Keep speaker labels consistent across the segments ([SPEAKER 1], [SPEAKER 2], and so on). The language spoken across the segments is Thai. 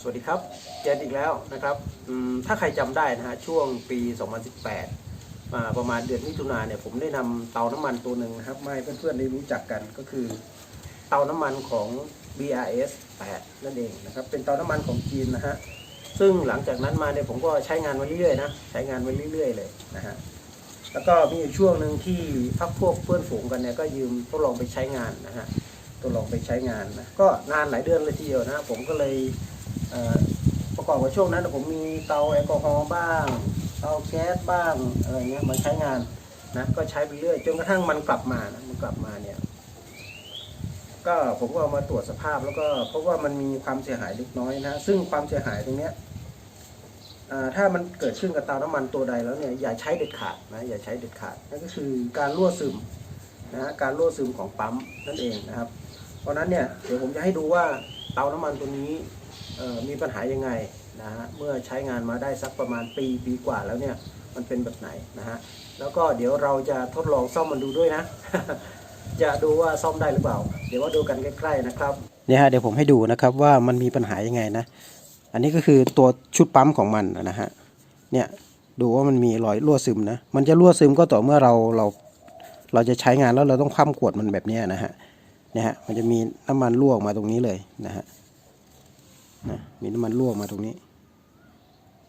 [SPEAKER 1] สวัสดีครับเจออีกแล้วนะครับถ้าใครจำได้นะฮะช่วงปี 2018ประมาณเดือนมิถุนาเนี่ยผมได้นำเตาน้ำมันตัวหนึ่งนะครับมาให้เพื่อนๆได้รู้จักกันก็คือเตาน้ำมันของ BRS 8นั่นเองนะครับเป็นเตาน้ำมันของจีนนะฮะซึ่งหลังจากนั้นมาเนี่ยผมก็ใช้งานมาเรื่อยๆนะใช้งานมาเรื่อยๆเลยนะฮะแล้วก็มีช่วงหนึ่งที่พักพวกเพื่อนฝูงกันเนี่ยก็ยืมทดลองไปใช้งานนะฮะทดลองไปใช้งานนะก็นานหลายเดือนเลยทีเดียวนะผมก็เลยประกอบกับช่วงนั้นผมมีเตาแอลกอฮอล์บ้างเตาแก๊สบ้างอะไรเงี้ยมาใช้งานนะก็ใช้ไปเรื่อยจนกระทั่งมันกลับมานะมันกลับมาเนี่ยก็ผมก็เอามาตรวจสภาพแล้วก็พบว่ามันมีความเสียหายเล็กน้อยนะซึ่งความเสียหายตรงเนี้ยถ้ามันเกิดขึ้นกับเตาน้ำมันตัวใดแล้วเนี่ยอย่าใช้เด็ดขาดนะอย่าใช้เด็ดขาดนั่นก็คือการรั่วซึมนะการรั่วซึมของปั๊มนั่นเองนะครับเพราะนั้นเนี่ยเดี๋ยวผมจะให้ดูว่าเตาน้ำมันตัวนี้มีปัญหายังไงนะฮะเมื่อใช้งานมาได้สักประมาณปีกว่าแล้วเนี่ยมันเป็นแบบไหนนะฮะแล้วก็เดี๋ยวเราจะทดลองซ่อมมันดูด้วยนะ จะดูว่าซ่อมได้หรือเปล่าเดี๋ยวว่าดูกันใกล้ๆนะครับเนี่ยฮะเดี๋ยวผมให้ดูนะครับว่ามันมีปัญหายังไงนะอันนี้ก็คือตัวชุดปั๊มของมันนะฮะเนี่ยดูว่ามันมีรอยรั่วซึมนะมันจะรั่วซึมก็ต่อเมื่อเราจะใช้งานแล้วเราต้องคว่ำขวดมันแบบนี้นะฮะเนี่ยฮะมันจะมีน้ำมันรั่วออกมาตรงนี้เลยนะฮะมีน้ำมันรั่วมาตรงนี้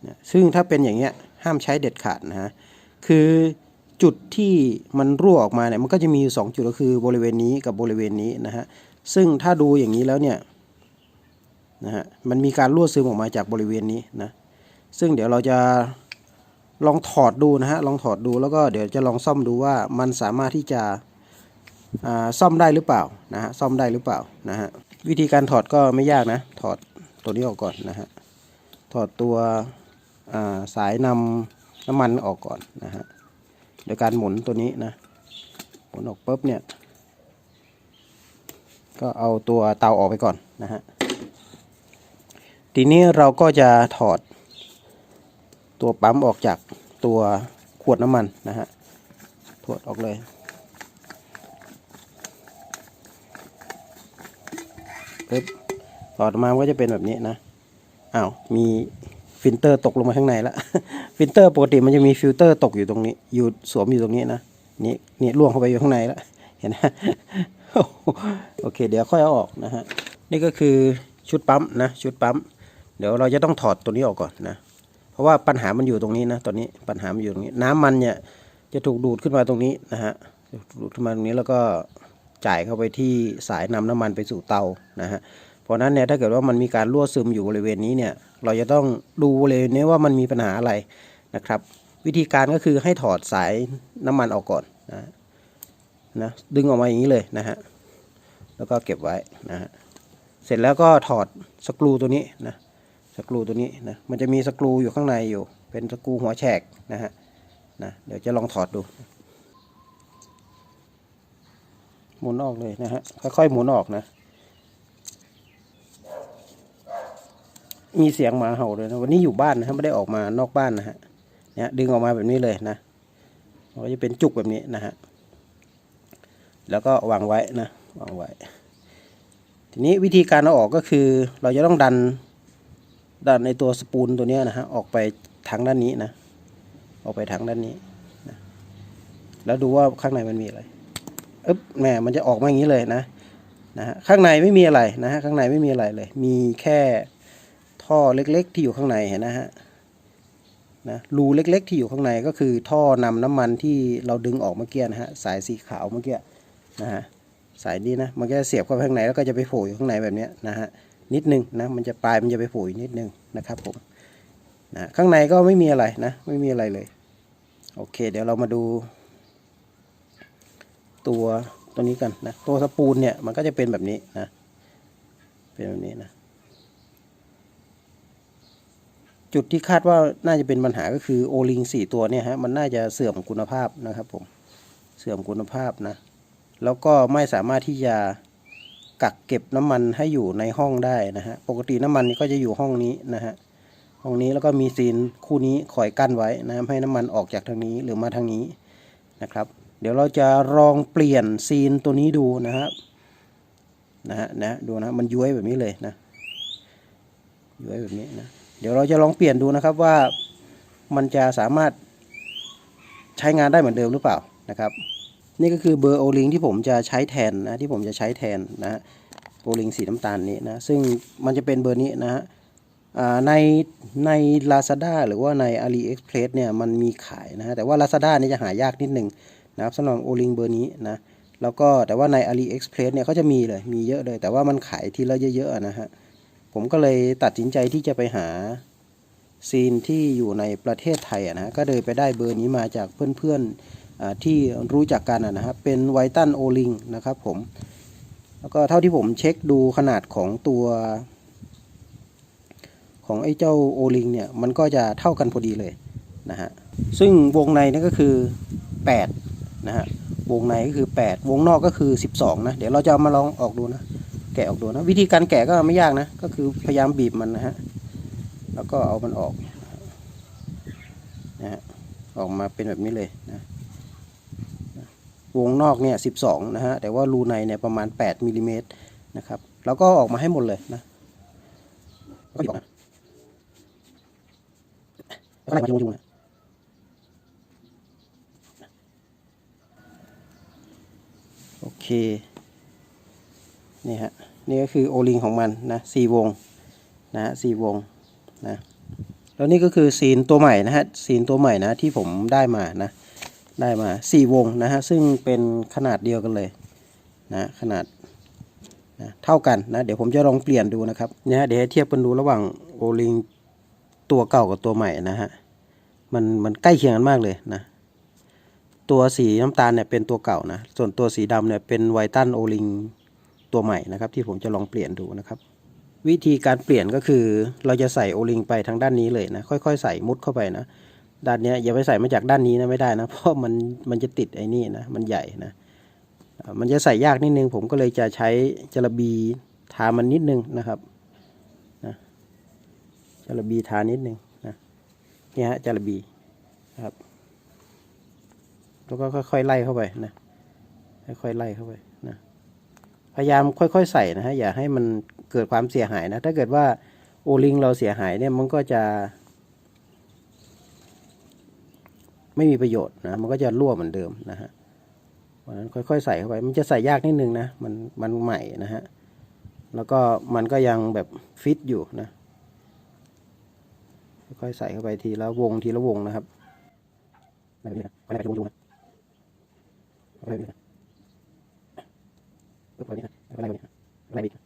[SPEAKER 1] นะซึ่งถ้าเป็นอย่างเงี้ยห้ามใช้เด็ดขาดนะฮะคือจุดที่มันรั่วออกมาเนี่ยมันก็จะมีอยู่2จุดก็คือบริเวณนี้กับบริเวณนี้นะฮะซึ่งถ้าดูอย่างนี้แล้วเนี่ยนะฮะมันมีการรั่วซึมออกมาจากบริเวณนี้นะซึ่งเดี๋ยวเราจะลองถอดดูนะฮะลองถอดดูแล้วก็เดี๋ยวจะลองซ่อมดูว่ามันสามารถที่จะซ่อมได้หรือเปล่านะฮะซ่อมได้หรือเปล่านะฮะวิธีการถอดก็ไม่ยากนะถอดตัวนี้ออกก่อนนะฮะถอดตัวสายนำน้ำมันออกก่อนนะฮะโดยการหมุนตัวนี้นะหมุนออกปุ๊บเนี่ยก็เอาตัวเตาออกไปก่อนนะฮะทีนี้เราก็จะถอดตัวปั๊มออกจากตัวขวดน้ำมันนะฮะถอดออกเลยปึ๊บถอดออกมาก็จะเป็นแบบนี้นะอ้าวมีฟิลเตอร์ตกลงมาข้างในแล้ว ฟิลเตอร์ปกติมันจะมีฟิลเตอร์ตกอยู่ตรงนี้อยู่สวมอยู่ตรงนี้นะนี่ล่วงเข้าไปอยู่ข้างในแล้วเห็นไหม โอเคเดี๋ยวค่อยเอาออกนะฮะนี่ก็คือชุดปั๊มนะชุดปั๊มเดี๋ยวเราจะต้องถอดตัวนี้ออกก่อนนะเพราะว่าปัญหามันอยู่ตรงนี้นะตอนนี้ปัญหามันอยู่ตรงนี้น้ำมันเนี่ยจะถูกดูดขึ้นมาตรงนี้นะฮะดูดขึ้นมาตรงนี้แล้วก็จ่ายเข้าไปที่สายนำน้ำมันไปสู่เตานะฮะเพราะนั้นเนี่ยถ้าเกิดว่ามันมีการรั่วซึมอยู่บริเวณนี้เนี่ยเราจะต้องดูเลยเนี่ยว่ามันมีปัญหาอะไรนะครับวิธีการก็คือให้ถอดสายน้ำมันออกก่อนนะดึงออกมาอย่างนี้เลยนะฮะแล้วก็เก็บไว้นะฮะเสร็จแล้วก็ถอดสกรูตัวนี้นะสกรูตัวนี้นะมันจะมีสกรูอยู่ข้างในอยู่เป็นสกรูหัวแฉกนะฮะเดี๋ยวจะลองถอดดูหมุนออกเลยนะฮะค่อยๆหมุนออกนะมีเสียงหมาเห่าเลยนะวันนี้อยู่บ้านนะฮะไม่ได้ออกมานอกบ้านนะฮะเนี่ยดึงออกมาแบบนี้เลยนะมันก็จะเป็นจุกแบบนี้นะฮะแล้วก็วางไว้นะวางไว้ทีนี้วิธีการเอาออกก็คือเราจะต้องดันในตัวสปูลตัวนี้นะฮะออกไปทางด้านนี้นะออกไปทางด้านนี้นะแล้วดูว่าข้างในมันมีอะไรแม่มันจะออกมาอย่างนี้เลยนะฮะข้างในไม่มีอะไรนะฮะข้างในไม่มีอะไรเลยมีแค่ท่อเล็กๆที่อยู่ข้างในเห็นนะฮะรูเล็กๆที่อยู่ข้างในก็คือท่อนำน้ำมันที่เราดึงออกเมื่อกี้นะฮะสายสีขาวเมื่อกี้นะฮะสายนี้นะมันก็จะเสียบเข้าไปข้างในแล้วก็จะไปโผล่อยู่ข้างในแบบนี้นะฮะนิดนึงนะมันจะปลายมันจะไปโผล่นิดนึงนะครับผมนะข้างในก็ไม่มีอะไรนะไม่มีอะไรเลยโอเคเดี๋ยวเรามาดูตัวนี้กันนะตัวสปูลเนี่ยมันก็จะเป็นแบบนี้นะเป็นแบบนี้นะจุดที่คาดว่าน่าจะเป็นปัญหาก็คือโอลิง4ตัวเนี่ยฮะมันน่าจะเสื่อมคุณภาพนะครับผมเสื่อมคุณภาพนะแล้วก็ไม่สามารถที่จะกักเก็บน้ำมันให้อยู่ในห้องได้นะฮะปกติน้ำมันก็จะอยู่ห้องนี้นะฮะห้องนี้แล้วก็มีซีนคู่นี้คอยกั้นไว้นะให้น้ำมันออกจากทางนี้หรือมาทางนี้นะครับเดี๋ยวเราจะลองเปลี่ยนซีนตัวนี้ดูนะครับดูนะมันย้วยแบบนี้เลยนะ อยู่ไว้แบบนี้นะเดี๋ยวเราจะลองเปลี่ยนดูนะครับว่ามันจะสามารถใช้งานได้เหมือนเดิมหรือเปล่านะครับนี่ก็คือเบอร์โอลิงที่ผมจะใช้แทนนะที่ผมจะใช้แทนนะฮะโอลิงสีน้ำตาลนี้นะซึ่งมันจะเป็นเบอร์นี้นะฮะในใน Lazada หรือว่าใน AliExpress เนี่ยมันมีขายนะฮะแต่ว่า Lazada นี่จะหายากนิดนึงนะครับสำหรับโอลิงเบอร์นี้นะแล้วก็แต่ว่าใน AliExpress เนี่ยเขาจะมีเลยมีเยอะเลยแต่ว่ามันขายทีละเยอะๆนะฮะผมก็เลยตัดสินใจที่จะไปหาซีนที่อยู่ในประเทศไทยนะก็เลยไปได้เบอร์นี้มาจากเพื่อนๆที่รู้จักกันนะครับเป็นไวตันโอลิงนะครับผมแล้วก็เท่าที่ผมเช็คดูขนาดของตัวของไอ้เจ้าโอลิงเนี่ยมันก็จะเท่ากันพอดีเลยนะฮะซึ่งวงในนี่ก็คือ8นะฮะวงในก็คือ8วงนอกก็คือ12นะเดี๋ยวเราจะมาลองออกดูนะแกะออกดูนะวิธีการแกะก็ไม่ยากนะก็คือพยายามบีบมันนะฮะแล้วก็เอามันออกนะฮะออกมาเป็นแบบนี้เลยนะวงนอกเนี่ย12นะฮะแต่ว่ารูในเนี่ยประมาณ8มิลลิเมตรนะครับแล้วก็ออกมาให้หมดเลยนะก็บีบออกนะแล้วก็ไล่มายุ่งๆนะโอเคนี่ฮะนี่ก็คือโอลิงของมันนะ4วงนะฮะ4วงนะแล้วนี่ก็คือซีนตัวใหม่นะฮะซีนตัวใหม่นะที่ผมได้มานะได้มา4วงนะฮะซึ่งเป็นขนาดเดียวกันเลยนะขนาดนะเท่ากันนะเดี๋ยวผมจะลองเปลี่ยนดูนะครับเนี่ยเดี๋ยวให้เทียบกันดูระหว่างโอลิงตัวเก่ากับตัวใหม่นะฮะมันใกล้เคียงกันมากเลยนะตัวสีน้ำตาลเนี่ยเป็นตัวเก่านะส่วนตัวสีดำเนี่ยเป็นไวตันโอลิงตัวใหม่นะครับที่ผมจะลองเปลี่ยนดูนะครับวิธีการเปลี่ยนก็คือเราจะใส่โอลิงไปทางด้านนี้เลยนะค่อยๆใส่มุดเข้าไปนะด้านนี้อย่าไปใส่มาจากด้านนี้นะไม่ได้นะเพราะมันจะติดไอ้นี่นะมันใหญ่นะมันจะใส่ยากนิดนึงผมก็เลยจะใช้จระบีทามันนิดนึงนะครับนะจระบีทานิดนึงนะนี่ฮะจระบีนะครับแล้วก็ค่อยๆไล่เข้าไปนะค่อยๆไล่เข้าไปนะพยายามค่อยๆใส่นะฮะอย่าให้มันเกิดความเสียหายนะถ้าเกิดว่าโอลิงเราเสียหายเนี่ยมันก็จะไม่มีประโยชน์นะมันก็จะรั่วเหมือนเดิมนะฮะเพราะฉะนั้นค่อยๆใส่เข้าไปมันจะใส่ยากนิดนึงนะมันใหม่นะฮะแล้วก็มันก็ยังแบบฟิตอยู่นะค่อยๆใส่เข้าไปทีละวงทีละวงนะครับอะไรแบบนี้นะอะไรแบบวงๆนะอะไรแบบนี้นะอะไรแบบนี้นะอะไรแบบนี้นะอะไรแบบนี้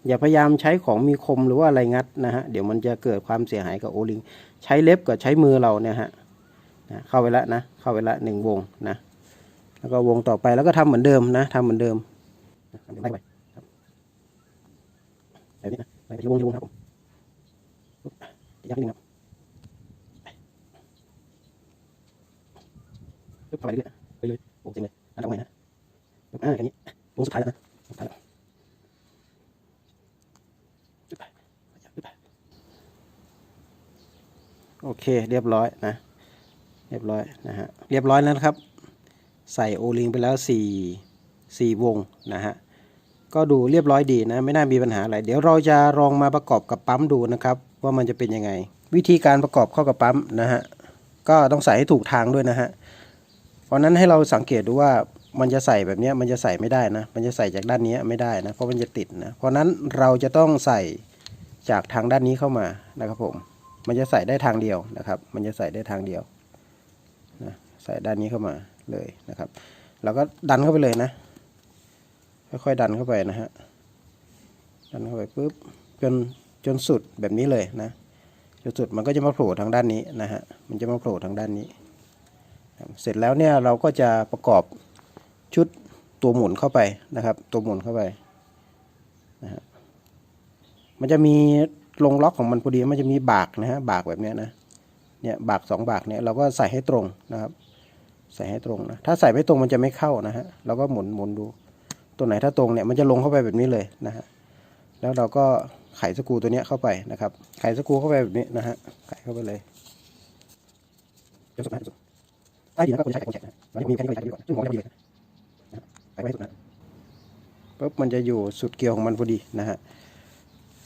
[SPEAKER 1] อย่าพยายามใช้ของมีคมหรือว่าอะไรงัดนะฮะเดี๋ยวมันจะเกิดความเสียหายกับโอลิงใช้เล็บกับใช้มือเราเนี่ยฮะเข้าไปแล้วนะเข้าไปละ1วงนะแล้วก็วงต่อไปแล้วก็ทำเหมือนเดิมนะทำเหมือนเดิมไล่ไปครับแบบนี้นะไล่ไปวงครับผมยักนิดนึงครับปึ๊บเข้าไปเรื่อยไปเลยวงเต็มเลยอันต่อไปนะอย่างนี้วงสุดท้ายแล้วนะสุดท้ายแล้วโอเคเรียบร้อยนะเรียบร้อยนะฮะเรียบร้อยแล้วนะครับใส่โอลิงไปแล้ว4วงนะฮะก็ดูเรียบร้อยดีนะไม่น่ามีปัญหาอะไรเดี๋ยวเราจะลองมาประกอบกับปั๊มดูนะครับว่ามันจะเป็นยังไงวิธีการประกอบเข้ากับปั๊มนะฮะก็ต้องใส่ให้ถูกทางด้วยนะฮะเพราะนั้นให้เราสังเกตดูว่ามันจะใส่แบบนี้มันจะใส่ไม่ได้นะมันจะใส่จากด้านนี้ไม่ได้นะเพราะมันจะติดนะเพราะนั้นเราจะต้องใส่จากทางด้านนี้เข้ามานะครับผมมันจะใส่ได้ทางเดียวนะครับมันจะใส่ได้ทางเดียวนะใส่ด้านนี้เข้ามาเลยนะครับเราก็ดันเข้าไปเลยนะค่อยๆดันเข้าไปนะฮะดันเข้าไปปุ๊บจนสุดแบบนี้เลยนะจนสุดมันก็จะมาโผล่ทางด้านนี้นะฮะมันจะมาโผล่ทางด้านนี้เสร็จแล้วเนี่ยเราก็จะประกอบชุดตัวหมุนเข้าไปนะครับตัวหมุนเข้าไปนะฮะมันจะมีลงล็อกของมันพอดีมันจะมีบากนะฮะบากแบบนี้นะเนี่ยบาก2บากเนี่ยเราก็ใส่ให้ตรงนะครับใส่ให้ตรงนะถ้าใส่ไม่ตรงมันจะไม่เข้านะฮะเราก็หมุนดูตัวไหนถ้าตรงเนี่ยมันจะลงเข้าไปแบบนี้เลยนะฮะแล้วเราก็ไขสกรูตัวนี้เข้าไปนะครับไขสกรูเข้าไปแบบนี้นะฮะไขเข้าไปเลยจนสุดนะจนสุดใต้ดินก็ควรใช้ไขควงแฉกนะมันจะมีแค่นี้ก็ใช้ดีกว่าซึ่งของจะดีเลยนะไขไว้สุดนะปุ๊บมันจะอยู่สุดเกลียวของมันพอดีนะฮะ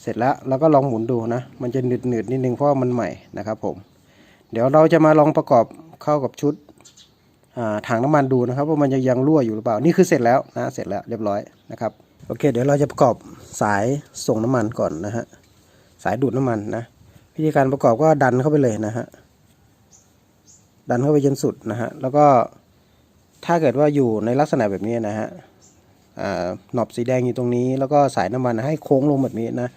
[SPEAKER 1] เส ร็จแล้วเราก็ลองหมุนดูนะมันจะหนืดนิดนึงเพราะมันใหม่นะครับผมเดี๋ยวเราจะมาลองประกอบเข้ากับชุดถังน้ำมันดูนะครับว่ามันยังรั่วอยู่หรือเปล่านี่คือเสร็จแล้วนะเสร็จแล้วเรียบร้อยนะครับโอเคเดี๋ยวเราจะประกอบสายส่งน้ำมันก่อนนะฮะสายดูดน้ำมันนะวิธีการประกอบก็ดันเข้าไปเลยนะฮะดันเข้าไปจนสุดนะฮะแล้วก็ถ้าเกิดว่าอยู่ในลักษณะแบบนี้นะฮะหนอบสีแดงอยู่ตรงนี้แล้วก็สายน้ำมันให้โค้งลงแบบนี้นะ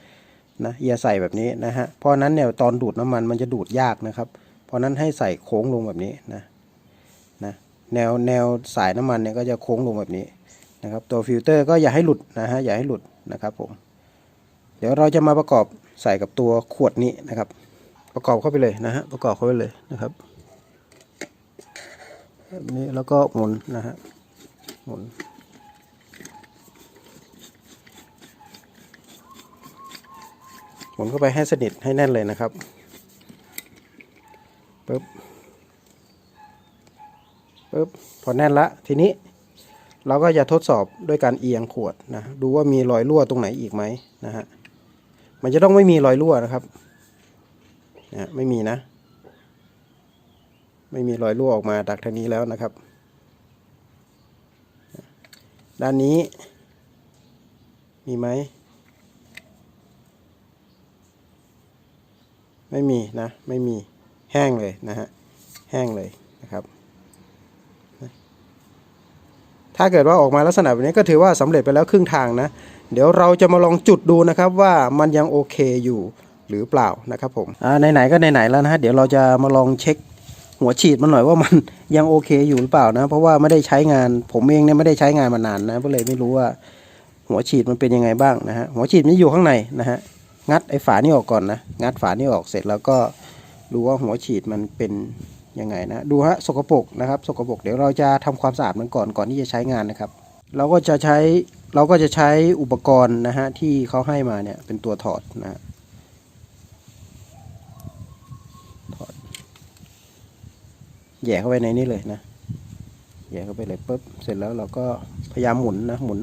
[SPEAKER 1] อย่าใส่แบบนี้นะฮะเพราะนั้นเนี่ยตอนดูดน้ำมันจะดูดยากนะครับเพราะนั้นให้ใส่โค้งลงแบบนี้นะแนวสายน้ำมันเนี่ยก็จะโค้งลงแบบนี้นะครับตัวฟิลเตอร์ก็อย่าให้หลุดนะฮะอย่าให้หลุดนะครับผมเดี๋ยวเราจะมาประกอบใส่กับตัวขวดนี้นะครับประกอบเข้าไปเลยนะฮะประกอบเข้าไปเลยนะครับแบบนี้แล้วก็หมุนนะฮะหมุนเข้าไปให้สนิทให้แน่นเลยนะครับปึ๊บพอแน่นละทีนี้เราก็จะทดสอบด้วยการเอียงขวดนะดูว่ามีรอยรั่วตรงไหนอีกไหมนะฮะมันจะต้องไม่มีรอยรั่วนะครับไม่มีนะไม่มีรอยรั่วออกมาจากทางนี้แล้วนะครับด้านนี้มีไหมไม่มีนะไม่มีแห้งเลยนะฮะแห้งเลยนะครับถ้าเกิดว่าออกมาลักษณะแบบนี้ก็ถือว่าสำเร็จไปแล้วครึ่งทางนะเดี๋ยวเราจะมาลองจุดดูนะครับว่ามันยังโอเคอยู่หรือเปล่านะครับผมไหนๆก็ไหนๆแล้วนะฮะเดี๋ยวเราจะมาลองเช็คหัวฉีดมันหน่อยว่ามันยังโอเคอยู่หรือเปล่านะเพราะว่าไม่ได้ใช้งานผมเองเนี่ยไม่ได้ใช้งานมานานนะก็เลยไม่รู้ว่าหัวฉีดมันเป็นยังไงบ้างนะฮะหัวฉีดมันอยู่ข้างในนะฮะงัดไอ้ฝานี่ออกก่อนนะงัดฝานี่ออกเสร็จแล้วก็ดูว่าหัวฉีดมันเป็นยังไงนะดูฮะสกปรกนะครับสกปรกเดี๋ยวเราจะทำความสะอาดมันก่อนที่จะใช้งานนะครับเราก็จะใช้อุปกรณ์นะฮะที่เขาให้มาเนี่ยเป็นตัวถอดนะฮะถอดแย่เข้าไปในนี้เลยนะแย่เข้าไปเลยปุ๊บเสร็จแล้วเราก็พยายามหมุนนะหมุน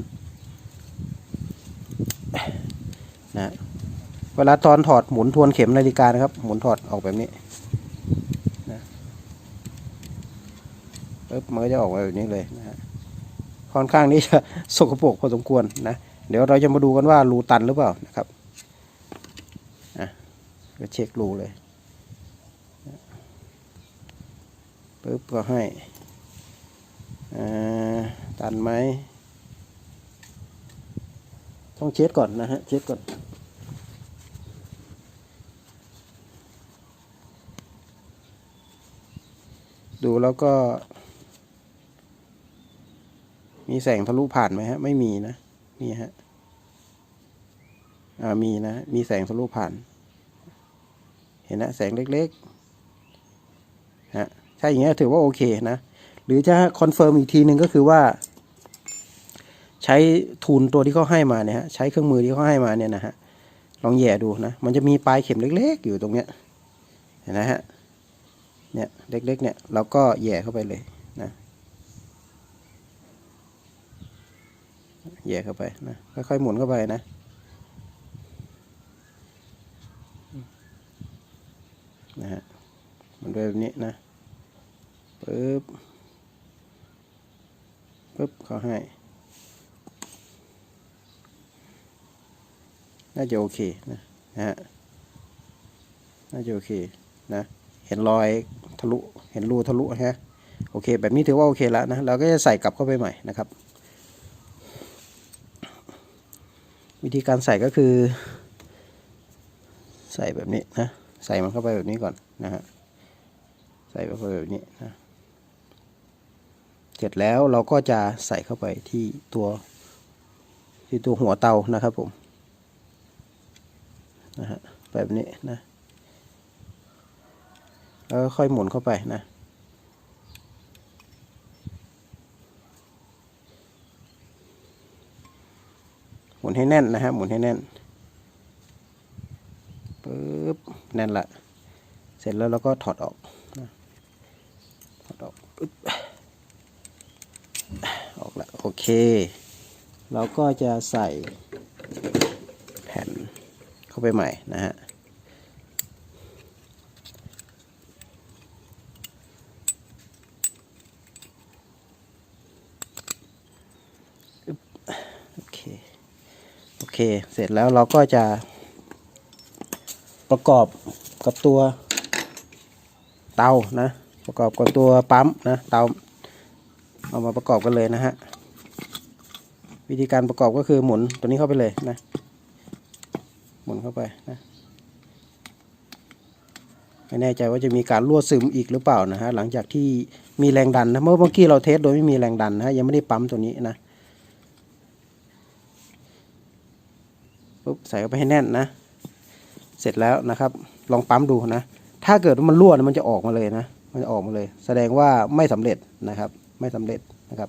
[SPEAKER 1] นะเวลาตอนถอดหมุนทวนเข็มนาฬิกานะครับหมุนถอดออกแบบนี้นะปุ๊บมันก็จะออกมาแบบนี้เลยนะฮะค่อนข้างนี้จะสกปรกพอสมควรนะเดี๋ยวเราจะมาดูกันว่ารูตันหรือเปล่านะครับก็เช็ครูเลยปุ๊บก็ให้ตันไหมต้องเช็ดก่อนนะฮะเช็ดก่อนดูแล้วก็มีแสงทะลุผ่านไหมฮะไม่มีนะนี่ฮะมีนะมีแสงทะลุผ่านเห็นนะแสงเล็กๆฮะใช่อย่างเงี้ยถือว่าโอเคนะหรือจะคอนเฟิร์มอีกทีหนึ่งก็คือว่าใช้ทูลตัวที่เขาให้มาเนี่ยฮะใช้เครื่องมือที่เขาให้มาเนี่ยนะฮะลองแย่ดูนะมันจะมีปลายเข็มเล็กๆอยู่ตรงเนี้ยเห็นนะฮะเนี่ยเล็กๆเนี่ยเราก็แย่เข้าไปเลยนะแย่เข้าไปนะค่อยๆหมุนเข้าไปนะนะฮะมันแบบนี้นะปึ๊บเขาให้น่าจะโอเคนะฮะน่าจะโอเคนะเห็นรอยทะลุเห็นรูทะลุฮะโอเคแบบนี้ถือว่าโอเคแล้วนะเราก็จะใส่กลับเข้าไปใหม่นะครับวิธีการใส่ก็คือใส่แบบนี้นะใส่มันเข้าไปแบบนี้ก่อนนะฮะใส่เข้าไปแบบนี้นะเสร็จแล้วเราก็จะใส่เข้าไปที่ตัวหัวเตานะครับผมนะฮะแบบนี้นะแล้วค่อยหมุนเข้าไปนะหมุนให้แน่นนะฮะหมุนให้แน่นปึ๊บแน่นละเสร็จแล้วเราก็ถอดออกนะถอดออกปึ๊บออกละโอเคเราก็จะใส่แผ่นค เข้าไปใหม่นะฮะโอเค เสร็จแล้วเราก็จะประกอบกับตัวเตานะประกอบกับตัวปั๊มนะเตาเอามาประกอบกันเลยนะฮะวิธีการประกอบก็คือหมุนตัวนี้เข้าไปเลยนะหมุนเข้าไปนะไม่แน่ใจว่าจะมีการรั่วซึมอีกหรือเปล่านะฮะหลังจากที่มีแรงดันนะเมื่อกี้เราเทสโดยไม่มีแรงดันนะฮะยังไม่ได้ปั๊มตัวนี้นะปุ๊บใส่เข้าไปให้แน่นนะเสร็จแล้วนะครับลองปั๊มดูนะถ้าเกิดว่ามันรั่วมันจะออกมาเลยนะมันจะออกมาเลยแสดงว่าไม่สำเร็จนะครับไม่สำเร็จนะครับ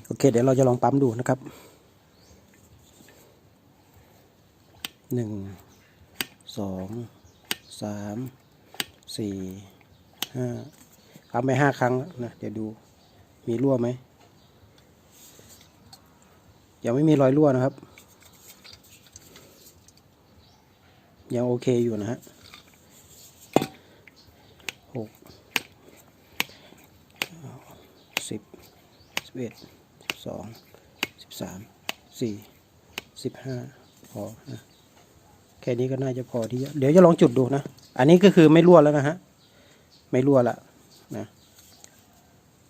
[SPEAKER 1] โอเคเดี๋ยวเราจะลองปั๊มดูนะครับ1 2 3 4 5ปั๊มไป5 ครั้งนะเดี๋ยวดูมีรั่วไหมยังไม่มีรอยรั่วนะครับยังโอเคอยู่นะฮะ6 10 11 12 13 14 15พอนะแค่นี้ก็น่าจะพอที่เดี๋ยวจะลองจุดดูนะอันนี้ก็คือไม่รั่วแล้วนะฮะไม่รั่วละนะ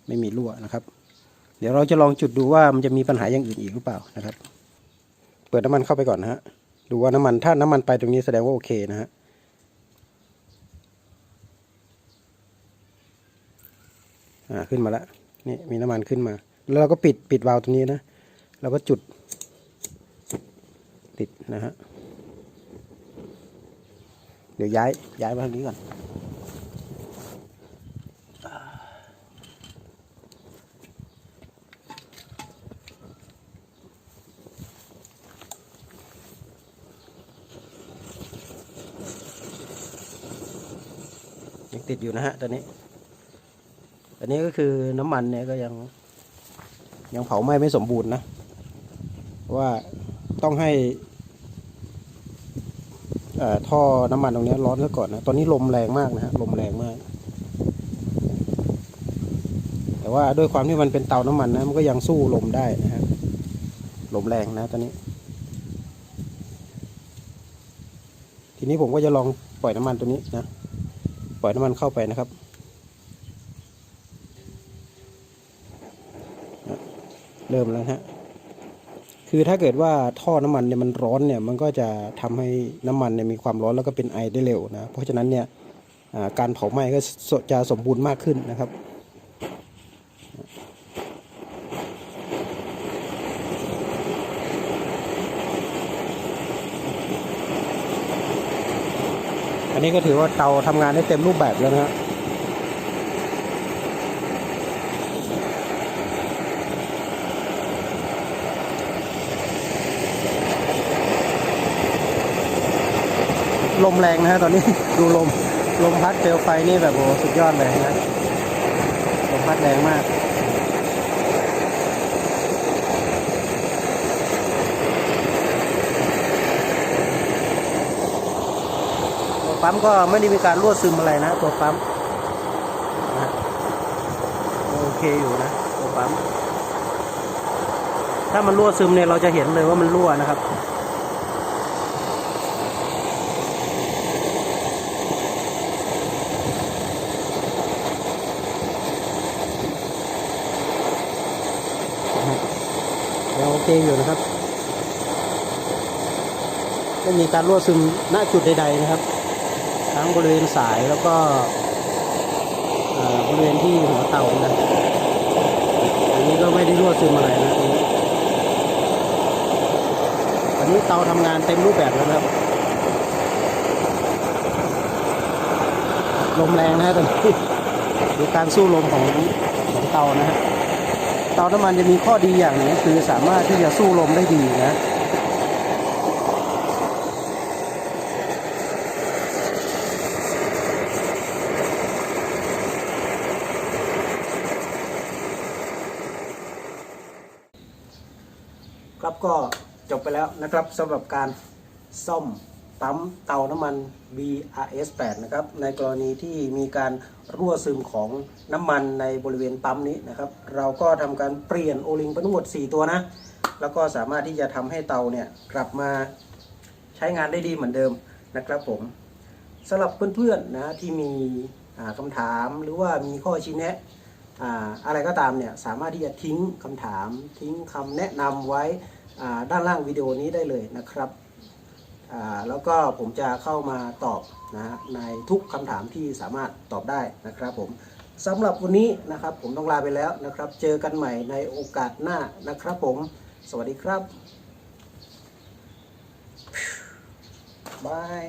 [SPEAKER 1] ไม่มีรั่วนะครับเดี๋ยวเราจะลองจุดดูว่ามันจะมีปัญหาอย่างอื่นอีกหรือเปล่านะครับเปิดน้ำมันเข้าไปก่อนนะฮะดูว่าน้ำมันถ้าน้ำมันไปตรงนี้แสดงว่าโอเคนะฮะขึ้นมาแล้วนี่มีน้ำมันขึ้นมาแล้วเราก็ปิดวาล์วตรงนี้นะเราก็จุดติดนะฮะเดี๋ยวย้ายมาทางนี้ก่อนยังติดอยู่นะฮะตอนนี้ก็คือน้ำมันเนี่ยก็ยังเผาไหม้ไม่สมบูรณ์นะว่าต้องให้ท่อน้ำมันตรงนี้ร้อนซะก่อนนะตอนนี้ลมแรงมากนะฮะลมแรงมากแต่ว่าด้วยความที่มันเป็นเตาน้ำมันนะมันก็ยังสู้ลมได้นะฮะลมแรงนะตอนนี้ทีนี้ผมก็จะลองปล่อยน้ำมันตัวนี้นะปล่อยน้ำมันเข้าไปนะครับเริ่มแล้วฮะคือถ้าเกิดว่าท่อน้ำมันเนี่ยมันร้อนเนี่ยมันก็จะทำให้น้ำมันเนี่ยมีความร้อนแล้วก็เป็นไอได้เร็วนะเพราะฉะนั้นเนี่ยการเผาไหม้ก็จะสมบูรณ์มากขึ้นนะครับอันนี้ก็ถือว่าเตาทำงานได้เต็มรูปแบบแล้วนะฮะลมแรงนะฮะตอนนี้ ดูลมพัดเปลวไฟนี่แบบโอ้สุดยอดเลยนะลมพัดแรงมากตัวปั๊มก็ไม่ได้มีการรั่วซึมอะไรนะตัวปั๊มนะโอเคอยู่นะตัวปั๊มถ้ามันรั่วซึมเนี่ยเราจะเห็นเลยว่ามันรั่วนะครับยังโอเคอยู่นะครับไม่มีการรั่วซึมณจุดใดๆนะครับทั้งบริเวณสายแล้วก็บริเวณที่หัวเตานะอันนี้ก็ไม่ได้รั่วซึมอะไรนะอันนี้เตาทำงานเต็มรูปแบบแล้วครับลมแรงนะฮะตอนนี้ดูการสู้ลมของเตานะฮะเตาน้ำมันจะมีข้อดีอย่างหนึ่งคือสามารถที่จะสู้ลมได้ดีนะครับก็จบไปแล้วนะครับสำหรับการซ่อม ปั๊มเตาน้ำมัน BRS8 นะครับในกรณีที่มีการรั่วซึมของน้ำมันในบริเวณปั๊มนี้นะครับเราก็ทำการเปลี่ยนโอลิงไปทั้งหมด4ตัวนะแล้วก็สามารถที่จะทำให้เตาเนี่ยกลับมาใช้งานได้ดีเหมือนเดิมนะครับผมสำหรับเพื่อนๆนะที่มีคำถามหรือว่ามีข้อชี้แนะอะไรก็ตามเนี่ยสามารถที่จะทิ้งคำถามทิ้งคำแนะนำไว้ด้านล่างวิดีโอนี้ได้เลยนะครับแล้วก็ผมจะเข้ามาตอบนะในทุกคำถามที่สามารถตอบได้นะครับผมสำหรับวันนี้นะครับผมต้องลาไปแล้วนะครับเจอกันใหม่ในโอกาสหน้านะครับผมสวัสดีครับบาย